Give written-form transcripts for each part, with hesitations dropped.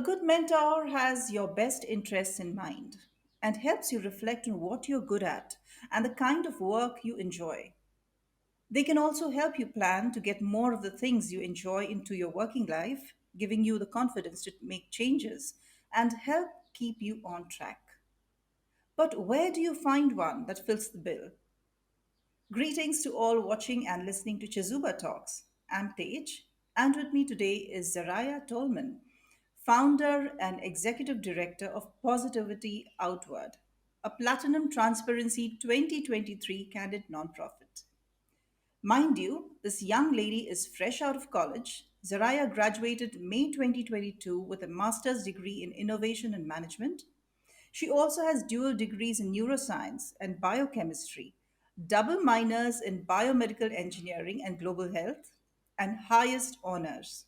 good mentor has your best interests in mind and helps you reflect on what you're good at and the kind of work you enjoy. They can also help you plan to get more of the things you enjoy into your working life, giving you the confidence to make changes and help keep you on track. But where do you find one that fills the bill? Greetings to all watching and listening to Chezuba Talks. I'm Tej, and with me today is Zariah Tolman, founder and executive director of Positivity Outward, a Platinum Transparency 2023 candid nonprofit. Mind you, this young lady is fresh out of college. Zariah graduated May 2022 with a master's degree in innovation and management. She also has dual degrees in neuroscience and biochemistry, double minors in biomedical engineering and global health, and highest honors.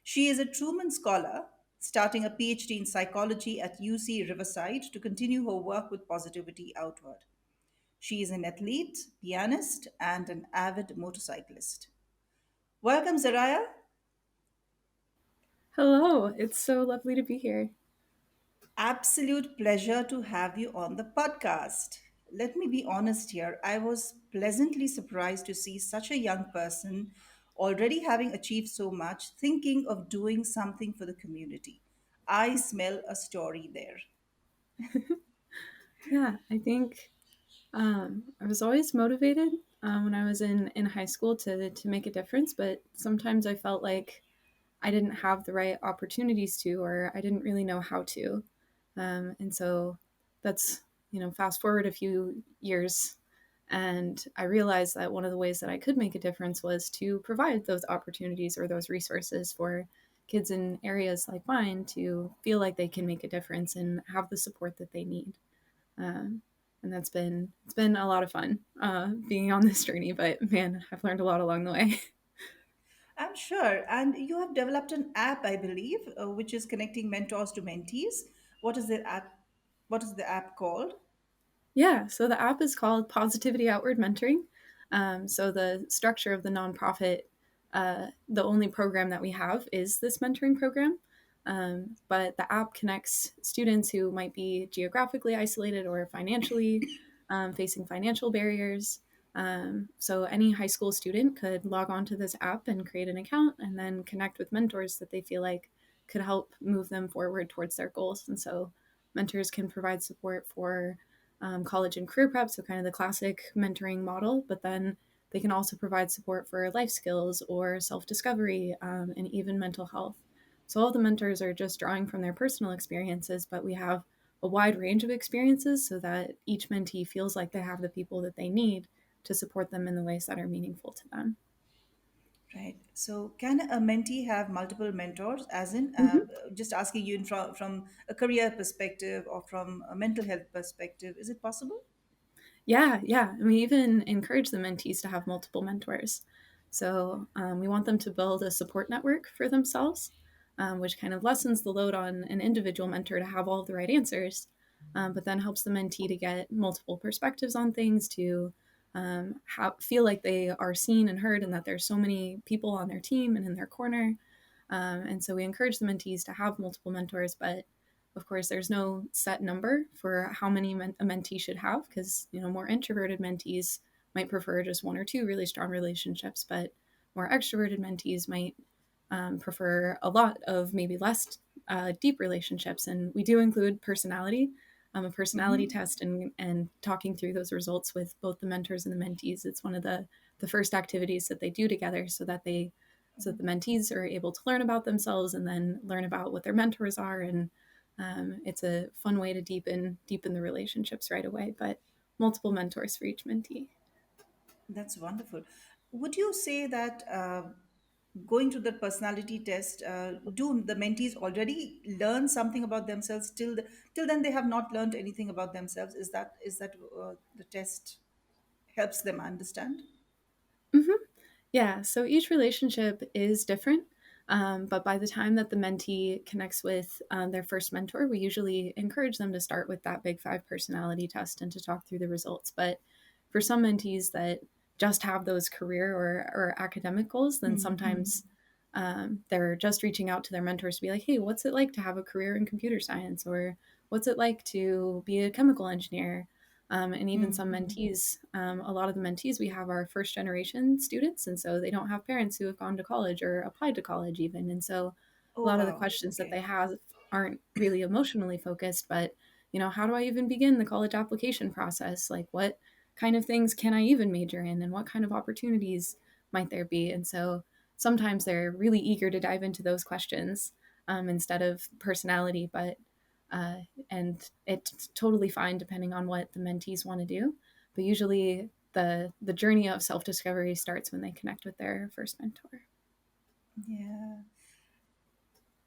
She is a Truman Scholar, starting a PhD in psychology at UC Riverside to continue her work with Positivity Outward. She is an athlete, pianist, and an avid motorcyclist. Welcome, Zariah. Hello, it's so lovely to be here. Absolute pleasure to have you on the podcast. Let me be honest here. I was pleasantly surprised to see such a young person already having achieved so much, thinking of doing something for the community. I smell a story there. Yeah, I think I was always motivated when I was in high school to make a difference, but sometimes I felt like I didn't have the right opportunities to, or I didn't really know how to. And so that's, fast forward a few years, and I realized that one of the ways that I could make a difference was to provide those opportunities or those resources for kids in areas like mine to feel like they can make a difference and have the support that they need. Um, and it's been a lot of fun being on this journey, but man, I've learned a lot along the way. I'm sure. And you have developed an app, I believe, which is connecting mentors to mentees. What is the app? What is the app called? Yeah, so the app is called Positivity Outward Mentoring. So the structure of the nonprofit, the only program that we have is this mentoring program. But the app connects students who might be geographically isolated or financially facing financial barriers. So any high school student could log on to this app and create an account and then connect with mentors that they feel like could help move them forward towards their goals. And so mentors can provide support for college and career prep, so kind of the classic mentoring model, but then they can also provide support for life skills or self discovery and even mental health. So all the mentors are just drawing from their personal experiences, but we have a wide range of experiences so that each mentee feels like they have the people that they need to support them in the ways that are meaningful to them. Right. So, can a mentee have multiple mentors? As in, Mhm. just asking you from a career perspective or from a mental health perspective, is it possible? Yeah, yeah. And we even encourage the mentees to have multiple mentors. So we want them to build a support network for themselves, which kind of lessens the load on an individual mentor to have all of the right answers, but then helps the mentee to get multiple perspectives on things, to feel like they are seen and heard, and that there's so many people on their team and in their corner. And so we encourage the mentees to have multiple mentors, but of course, there's no set number for how many a mentee should have because more introverted mentees might prefer just one or two really strong relationships, but more extroverted mentees might prefer a lot of maybe less deep relationships. And we do include personality, a personality Hmm. test, and talking through those results with both the mentors and the mentees. It's one of the first activities that they do together so that the mentees are able to learn about themselves and then learn about what their mentors are. And it's a fun way to deepen the relationships right away, but multiple mentors for each mentee. That's wonderful. Would you say that going to the personality test, do the mentees already learn something about themselves? Till then, they have not learned anything about themselves. Is that the test helps them understand? Hmm. Yeah, so each relationship is different. But by the time that the mentee connects with their first mentor, we usually encourage them to start with that Big Five personality test and to talk through the results. But for some mentees that just have those career or academic goals, then Hmm. sometimes they're just reaching out to their mentors to be like, hey, what's it like to have a career in computer science? Or what's it like to be a chemical engineer? And even some Mm-hmm. mentees, a lot of the mentees we have are first generation students. And so they don't have parents who have gone to college or applied to college, even. And so a Oh, lot of the wow. questions that they Okay. have aren't really emotionally focused, but, how do I even begin the college application process? Like, what kind of things can I even major in? And what kind of opportunities might there be? And so sometimes they're really eager to dive into those questions instead of personality, but uh, and it's totally fine depending on what the mentees want to do. But usually, the journey of self discovery starts when they connect with their first mentor. Yeah.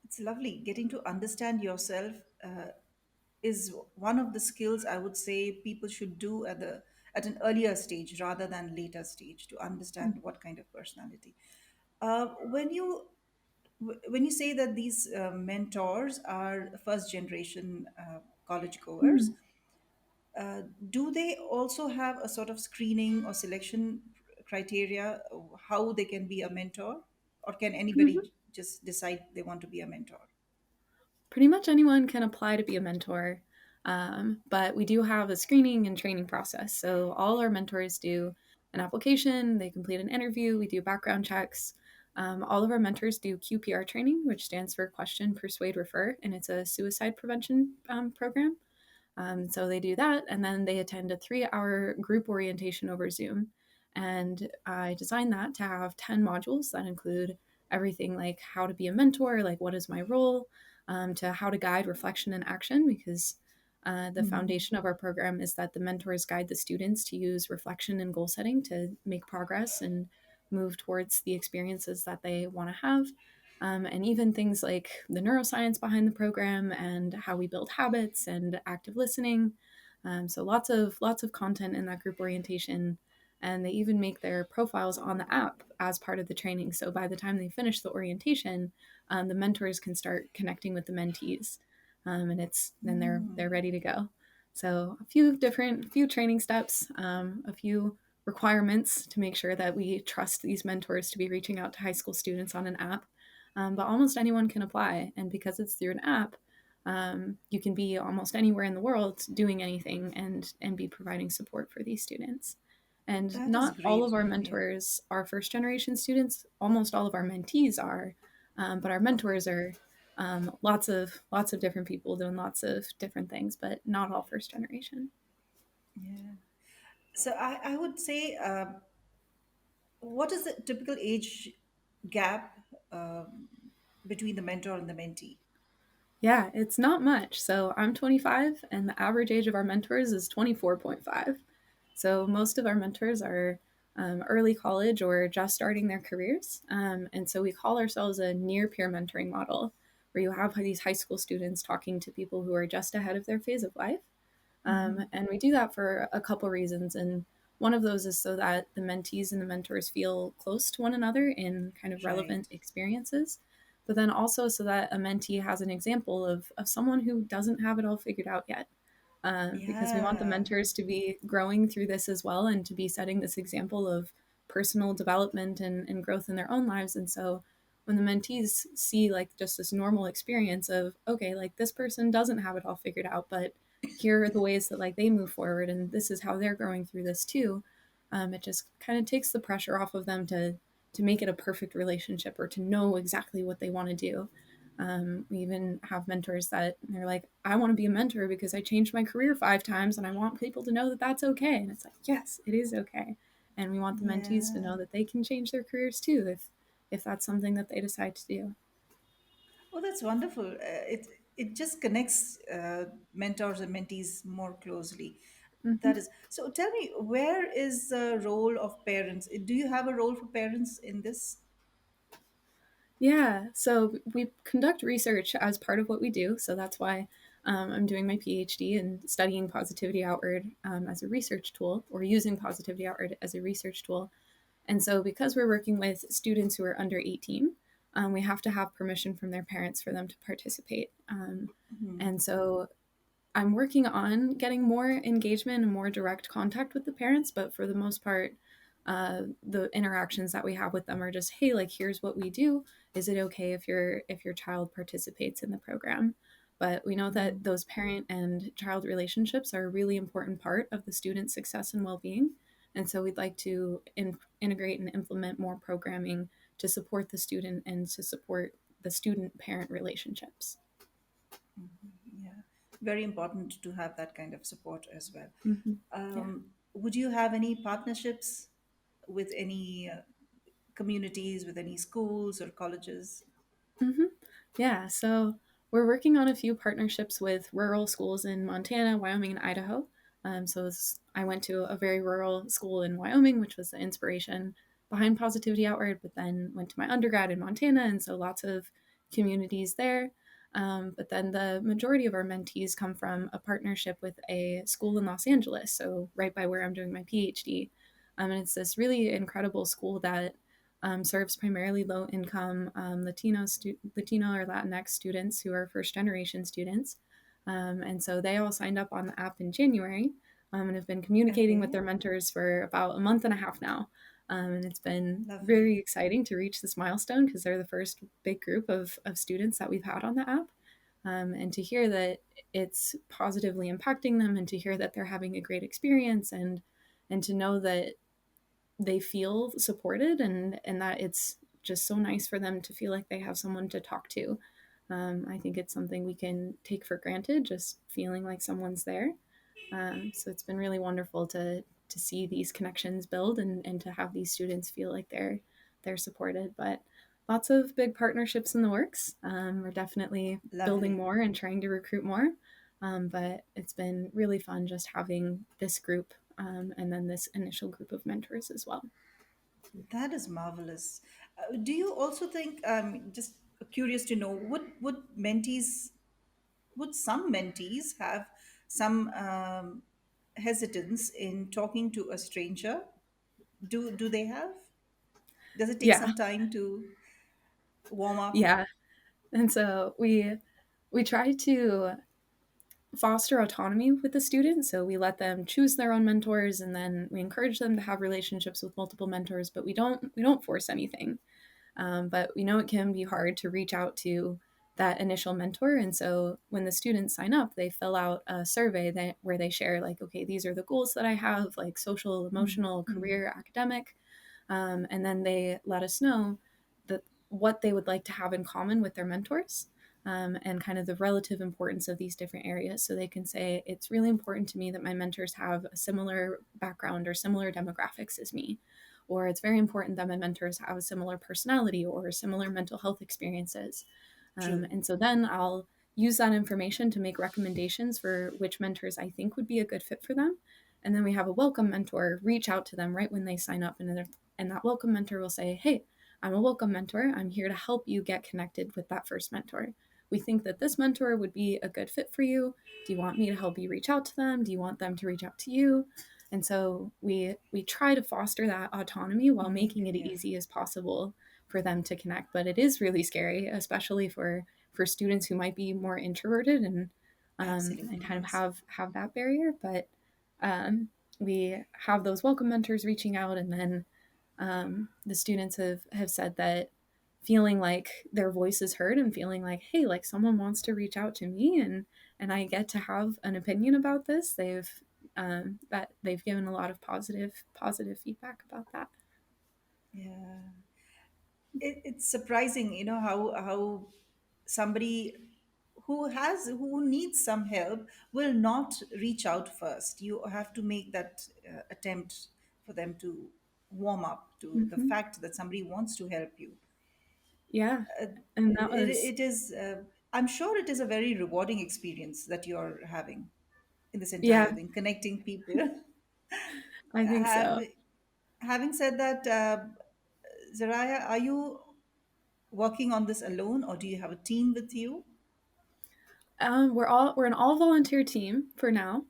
It's lovely. Getting to understand yourself is one of the skills I would say people should do at an earlier stage rather than later stage to understand what kind of personality. When you say that these mentors are first generation college goers, Mm-hmm. do they also have a sort of screening or selection criteria how they can be a mentor, or can anybody just decide they want to be a mentor? Pretty much anyone can apply to be a mentor, but we do have a screening and training process. So all our mentors do an application, they complete an interview, we do background checks. All of our mentors do QPR training, which stands for Question, Persuade, Refer, and it's a suicide prevention program. So they do that, and then they attend a 3 hour group orientation over Zoom. And I designed that to have 10 modules that include everything like how to be a mentor, like what is my role, to how to guide reflection and action, because the foundation of our program is that the mentors guide the students to use reflection and goal setting to make progress and move towards the experiences that they want to have. And even things like the neuroscience behind the program and how we build habits and active listening. So lots of content in that group orientation, and they even make their profiles on the app as part of the training. So by the time they finish the orientation, the mentors can start connecting with the mentees, and it's then they're ready to go. So a few training steps, a few requirements to make sure that we trust these mentors to be reaching out to high school students on an app, but almost anyone can apply. And because it's through an app, you can be almost anywhere in the world doing anything and be providing support for these students. And That is not all great. of our Yeah. mentors are first generation students. Almost all of our mentees are, but our mentors are lots of different people doing lots of different things, but not all first generation. Yeah. So I would say, what is the typical age gap between the mentor and the mentee? Yeah, it's not much. So I'm 25, and the average age of our mentors is 24.5. So most of our mentors are early college or just starting their careers. And so we call ourselves a near peer mentoring model, where you have these high school students talking to people who are just ahead of their phase of life. And we do that for a couple reasons. And one of those is so that the mentees and the mentors feel close to one another in kind of Right. relevant experiences, but then also so that a mentee has an example of someone who doesn't have it all figured out yet. Because we want the Yeah. mentors to be growing through this as well and to be setting this example of personal development and growth in their own lives. And so when the mentees see like just this normal experience of, okay, like this person doesn't have it all figured out, but here are the ways that like they move forward and this is how they're growing through this too, it just kind of takes the pressure off of them to make it a perfect relationship or to know exactly what they want to do. We even have mentors that they're like, I want to be a mentor because I changed my career 5 times and I want people to know that that's okay. And it's like, yes, it is okay. And we want the mentees to Yeah. know that they can change their careers too if that's something that they decide to do. Oh, that's wonderful. It just connects mentors and mentees more closely. Mm-hmm. That is so. Tell me, where is the role of parents? Do you have a role for parents in this? Yeah, so we conduct research as part of what we do. So that's why I'm doing my PhD and studying positivity outward as a research tool, or using positivity outward as a research tool. And so, because we're working with students who are under 18, we have to have permission from their parents for them to participate. And so, I'm working on getting more engagement and more direct contact with the parents, but for the most part, the interactions that we have with them are just, hey, like here's what we do. Is it okay if your child participates in the program? But we know that those parent and child relationships are a really important part of the student's success and well-being. And so we'd like to integrate and implement more programming to support the student and to support the student parent relationships. Yeah, very important to have that kind of support as well. Mm-hmm. Yeah. Would you have any partnerships with any communities, with any schools or colleges? Mm-hmm. Yeah, so we're working on a few partnerships with rural schools in Montana, Wyoming, and Idaho. I went to a very rural school in Wyoming, which was the inspiration behind Positivity Outward, but then went to my undergrad in Montana, and so lots of communities there. But then the majority of our mentees come from a partnership with a school in Los Angeles, so right by where I'm doing my PhD. And it's this really incredible school that serves primarily low income Latino or Latinx students who are first generation students. And so they all signed up on the app in January and have been communicating with Okay, their mentors for about a month and a half now. And it's been lovely. very exciting to reach this milestone because they're the first big group of students that we've had on the app. And to hear that it's positively impacting them and to hear that they're having a great experience and to know that they feel supported and that it's just so nice for them to feel like they have someone to talk to. I think it's something we can take for granted, just feeling like someone's there. So it's been really wonderful to see these connections build and to have these students feel like they're supported. But lots of big partnerships in the works. We're definitely building Lovely. more and trying to recruit more. But it's been really fun just having this group and then this initial group of mentors as well. That is marvelous. Do you also think, just curious to know, would mentees, would some mentees have some hesitance in talking to a stranger? Do they have? Does it take Yeah, some time to warm up? yeah. And so we try to foster autonomy with the students. So we let them choose their own mentors, and then we encourage them to have relationships with multiple mentors. But we don't force anything. But we know it can be hard to reach out to that initial mentor. And so when the students sign up, they fill out a survey where they share, like, okay, these are the goals that I have, like social, emotional, career, academic. And then they let us know that what they would like to have in common with their mentors. And kind of the relative importance of these different areas. So they can say, it's really important to me that my mentors have a similar background or similar demographics as me, or it's very important that my mentors have a similar personality or similar mental health experiences. True. And so then I'll use that information to make recommendations for which mentors I think would be a good fit for them. And then we have a welcome mentor reach out to them right when they sign up. And that welcome mentor will say, hey, I'm a welcome mentor. I'm here to help you get connected with that first mentor. We think that this mentor would be a good fit for you. Do you want me to help you reach out to them? Do you want them to reach out to you? And so we try to foster that autonomy while making it Yeah, easy as possible for them to connect. But it is really scary, especially for students who might be more introverted and absolutely. kind of Yes. have that barrier. But um, we have those welcome mentors reaching out, and then the students have said that feeling like their voice is heard and feeling like, hey, like someone wants to reach out to me and I get to have an opinion about this. They've given a lot of positive feedback about that. Yeah. It's surprising, how somebody who needs some help will not reach out first. You have to make that attempt for them to warm up to the Hmm. fact that somebody wants to help you. Yeah, and that was It is, I'm sure it is a very rewarding experience that you're having in this entire yeah, thing, connecting people. I think Have, so. having said that, Zariah, are you working on this alone or do you have a team with you? We're an all volunteer team for now,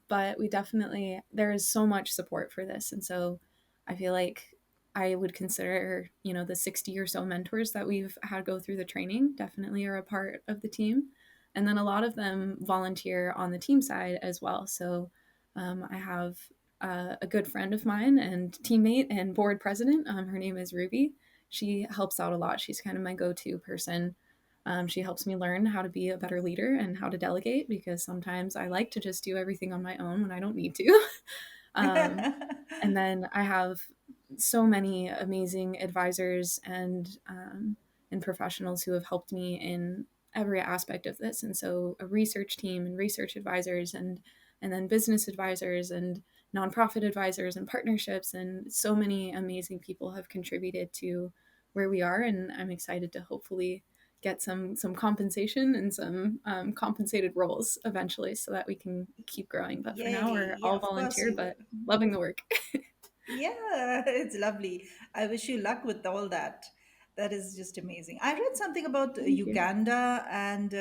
but we definitely there is so much support for this, and so I feel like I would consider the 60 or so mentors that we've had go through the training definitely are a part of the team, and then a lot of them volunteer on the team side as well. So I have a good friend of mine and teammate and board president. Her name is Ruby. She helps out a lot. She's kind of my go-to person. She helps me learn how to be a better leader and how to delegate because sometimes I like to just do everything on my own when I don't need to. um, and then I have so many amazing advisors and professionals who have helped me in every aspect of this. And so a research team and research advisors and then business advisors and nonprofit advisors and partnerships and so many amazing people have contributed to where we are. And I'm excited to hopefully get some compensation and some compensated roles eventually so that we can keep growing. But for now, Yay. we're Yeah, all of course volunteer, you but will. loving the work. Yeah, it's lovely. I wish you luck with all that. That is just amazing. I read something about Thank you. Uganda and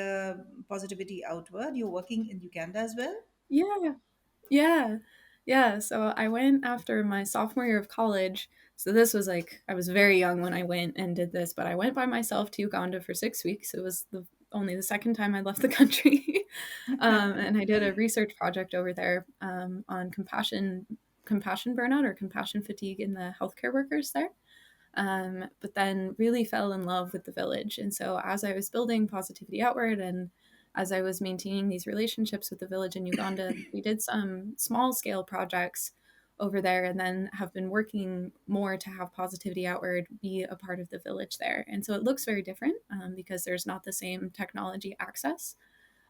Positivity Outward. You're working in Uganda as well? Yeah, yeah, yeah. So I went after my sophomore year of college. So this was like I was very young when I went and did this, but I went by myself to Uganda for 6 weeks. It was only the second time I left the country, and I did a research project over there on compassion burnout or compassion fatigue in the healthcare workers there. But then really fell in love with the village. And so as I was building Positivity Outward and as I was maintaining these relationships with the village in Uganda, we did some small scale projects over there and then have been working more to have Positivity Outward be a part of the village there. And so it looks very different because there's not the same technology access.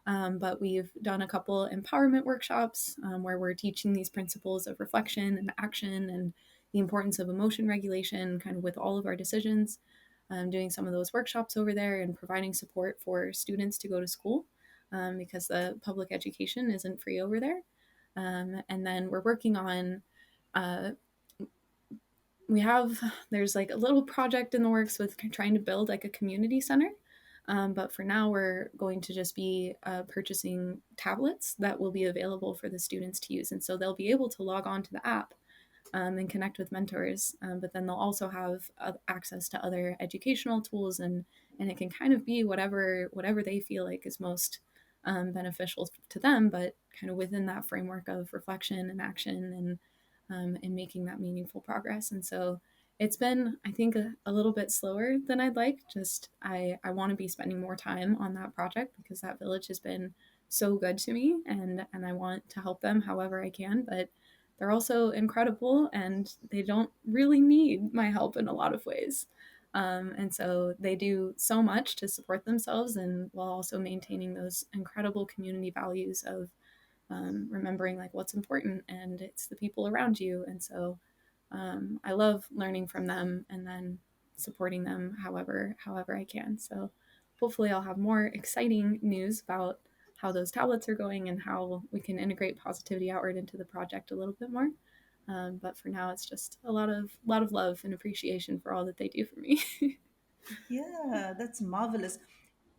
But we've done a couple empowerment workshops where we're teaching these principles of reflection and action and the importance of emotion regulation kind of with all of our decisions. Doing some of those workshops over there and providing support for students to go to school because the public education isn't free over there. And then we're working on uh, we have there's like a little project in the works with trying to build like a community center, but for now we're going to just be purchasing tablets that will be available for the students to use, and so they'll be able to log on to the app and connect with mentors, but then they'll also have access to other educational tools, and it can kind of be whatever they feel like is most beneficial to them, but kind of within that framework of reflection and action and making that meaningful progress. And so it's been, I think, a little bit slower than I'd like. Just I want to be spending more time on that project because that village has been so good to me, and I want to help them however I can. But they're also incredible, and they don't really need my help in a lot of ways. And so they do so much to support themselves, and while also maintaining those incredible community values of remembering like what's important, and it's the people around you. And so I love learning from them and then supporting them however I can. So hopefully I'll have more exciting news about how those tablets are going and how we can integrate Positivity Outward into the project a little bit more. But for now, it's just a lot of love and appreciation for all that they do for me. Yeah, that's marvelous.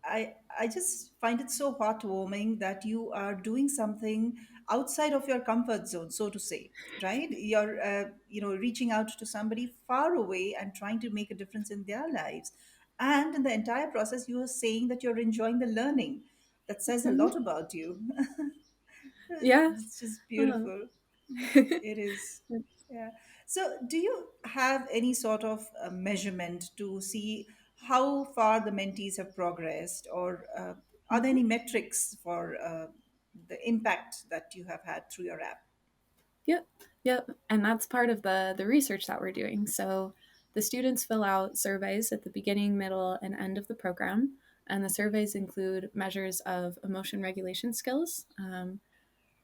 I just find it so heartwarming that you are doing something outside of your comfort zone, so to say, right? You're, reaching out to somebody far away and trying to make a difference in their lives. And in the entire process, you are saying that you're enjoying the learning. That says a Mhm. lot about you. Yeah. It's just Uh, beautiful. It is. Yeah. So, do you have any sort of measurement to see how far the mentees have progressed, or are there Mhm. any metrics for the impact that you have had through your app? Yep, yep. And that's part of the research that we're doing. So the students fill out surveys at the beginning, middle, and end of the program. And the surveys include measures of emotion regulation skills,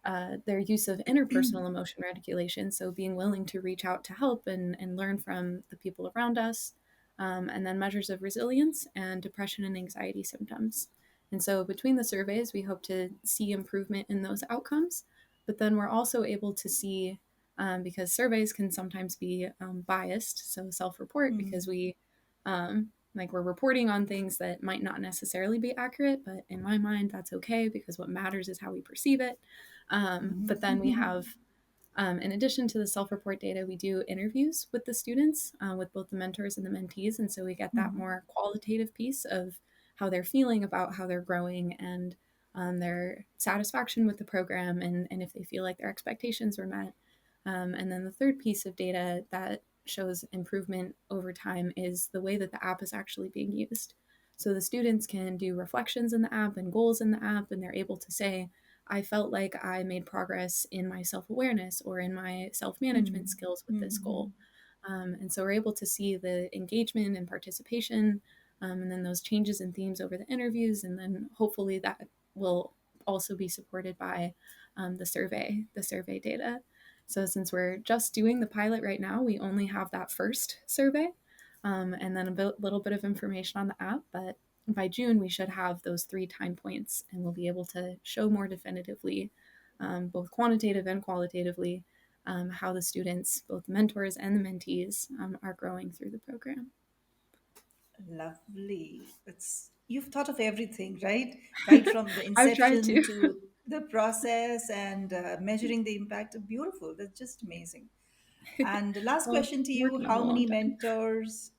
their use of interpersonal emotion regulation, so being willing to reach out to help and learn from the people around us, and then measures of resilience and depression and anxiety symptoms. And so between the surveys, we hope to see improvement in those outcomes, but then we're also able to see, because surveys can sometimes be biased, so self report, because like we're reporting on things that might not necessarily be accurate, but in my mind, that's okay because what matters is how we perceive it. But then we have, in addition to the self report data, we do interviews with the students, with both the mentors and the mentees. And so we get that more qualitative piece of how they're feeling about how they're growing and their satisfaction with the program and if they feel like their expectations were met. And then the third piece of data that shows improvement over time is the way that the app is actually being used. So the students can do reflections in the app and goals in the app, and they're able to say, I felt like I made progress in my self awareness or in my self management Hmm. skills with this Hmm. goal. And so we're able to see the engagement and participation, and then those changes in themes over the interviews. And then hopefully that will also be supported by the survey data. So since we're just doing the pilot right now, we only have that first survey, and then little bit of information on the app. But by June, we should have those 3 time points, and we'll be able to show more definitively, both quantitative and qualitatively, how the students, both the mentors and the mentees, are growing through the program. Lovely. It's you've thought of everything, right? Right from the I've tried inception to. to the process and measuring the impact. Beautiful. That's just amazing. And the last Well, question to you, working on how a long many time. mentors,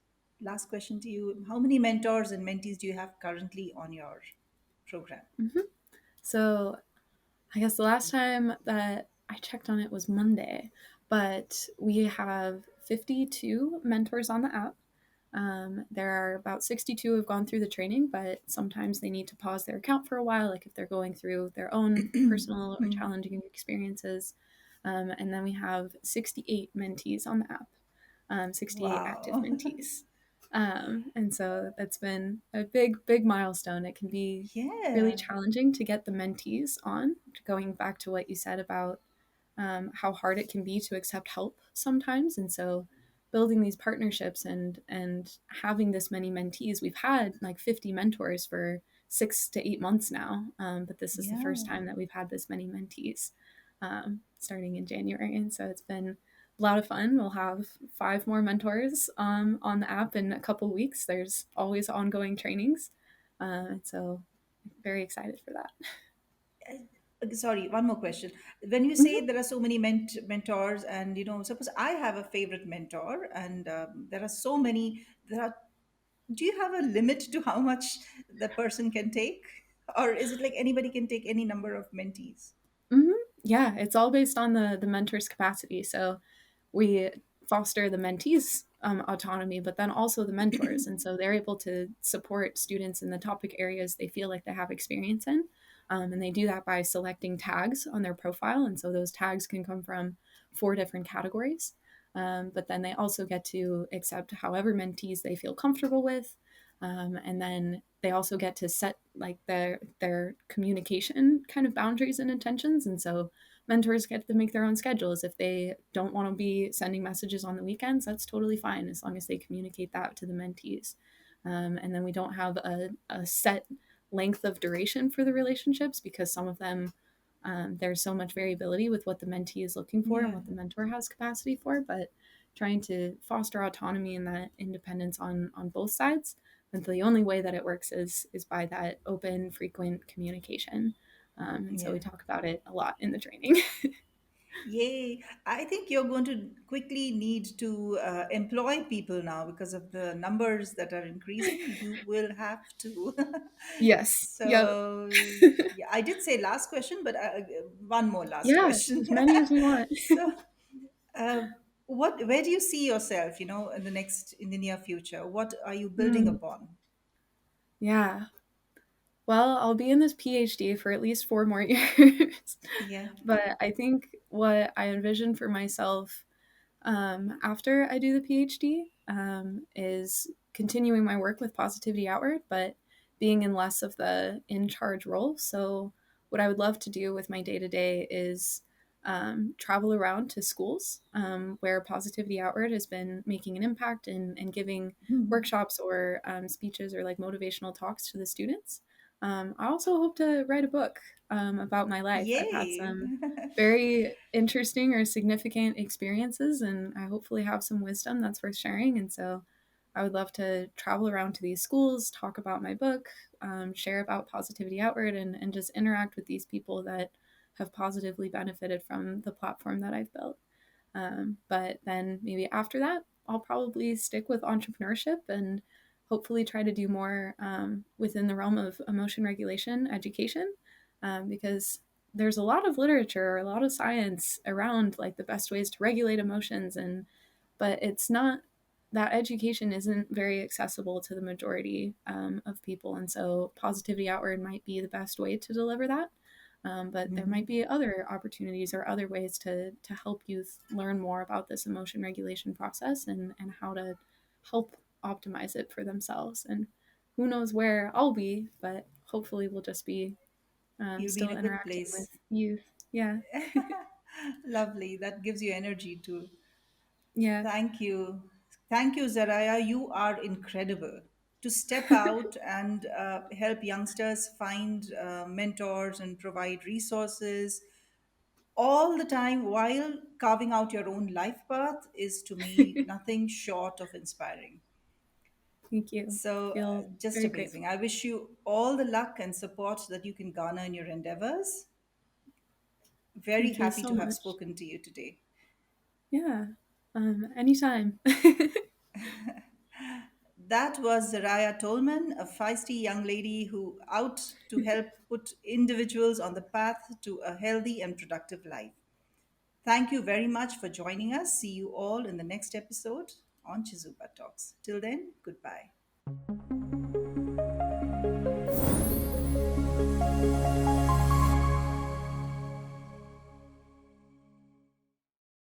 last question to you, how many mentors and mentees do you have currently on your program? Mm-hmm. So I guess the last time that I checked on it was Monday, but we have 52 mentors on the app. There are about 62 who have gone through the training, but sometimes they need to pause their account for a while, like if they're going through their own personal or Hmm. challenging experiences. And then we have 68 mentees on the app, 68 active Wow. mentees. And so that's been a big, big milestone. It can be really Yeah. challenging to get the mentees on, going back to what you said about how hard it can be to accept help sometimes. And so building these partnerships and having this many mentees, we've had like 50 mentors for 6 to 8 months now, but this is the first Yeah. time that we've had this many mentees, starting in January. And so it's been a lot of fun. We'll have 5 more mentors on the app in a couple weeks. There's always ongoing trainings, so very excited for that. Sorry, one more question. When you say Mhm. there are so many mentors, and suppose I have a favorite mentor, and there are so many, do you have a limit to how much the person can take? Or is it like anybody can take any number of mentees? Mhm. Yeah, it's all based on the mentor's capacity. So we foster the mentees' autonomy, but then also the mentors, and so they're able to support students in the topic areas they feel like they have experience in, and they do that by selecting tags on their profile, and so those tags can come from 4 different categories. But then they also get to accept however mentees they feel comfortable with, and then they also get to set like their communication kind of boundaries and intentions, and so mentors get to make their own schedules. If they don't want to be sending messages on the weekends, that's totally fine as long as they communicate that to the mentees. And then we don't have a set length of duration for the relationships because some of them, there's so much variability with what the mentee is looking for and Yeah, what the mentor has capacity for. But trying to foster autonomy and that independence on both sides. And the only way that it works is by that open, frequent communication. And so we yeah. talk about it a lot in the training. Yay. I think you're going to quickly need to employ people now because of the numbers that are increasing. You will have to. Yes. Yep. So, yeah, I did say last question, but one more last Yeah. question. As many as we want. So, uh, where do you see yourself, in the near future? What are you building Mm, upon? yeah. Well, I'll be in this PhD for at least 4 more years. Yeah. But I think what I envision for myself, after I do the PhD, is continuing my work with Positivity Outward, but being in less of the in charge role. So, what I would love to do with my day to day is travel around to schools where Positivity Outward has been making an impact and giving Hmm. workshops or speeches or like motivational talks to the students. I also hope to write a book about my life. I've had Yay. some very interesting or significant experiences, and I hopefully have some wisdom that's worth sharing. And so I would love to travel around to these schools, talk about my book, share about Positivity Outward, and just interact with these people that have positively benefited from the platform that I've built. But then maybe after that, I'll probably stick with entrepreneurship and hopefully try to do more within the realm of emotion regulation education, because there's a lot of literature, a lot of science around like the best ways to regulate emotions, and but it's not, that education isn't very accessible to the majority of people, and so Positivity Outward might be the best way to deliver that. But there might Hmm. be other opportunities or other ways to help youth learn more about this emotion regulation process, and how to help optimize it for themselves. And who knows where I'll be, but hopefully we'll just be You'll be in still a good interacting with place. youth. Yeah. Lovely. That gives you energy too. Yeah. Thank you. Thank you, Zariah. You are incredible. To step out and help youngsters find mentors and provide resources all the time while carving out your own life path is to me nothing short of inspiring. Thank you. So, Feel just very amazing. grateful. I wish you all the luck and support that you can garner in your endeavors. Very Thank you happy so to have much. spoken to you today. Yeah. Anytime. That was Zariah Tolman, a feisty young lady who out to help put individuals on the path to a healthy and productive life. Thank you very much for joining us. See you all in the next episode on Chezuba Talks. Till then, goodbye.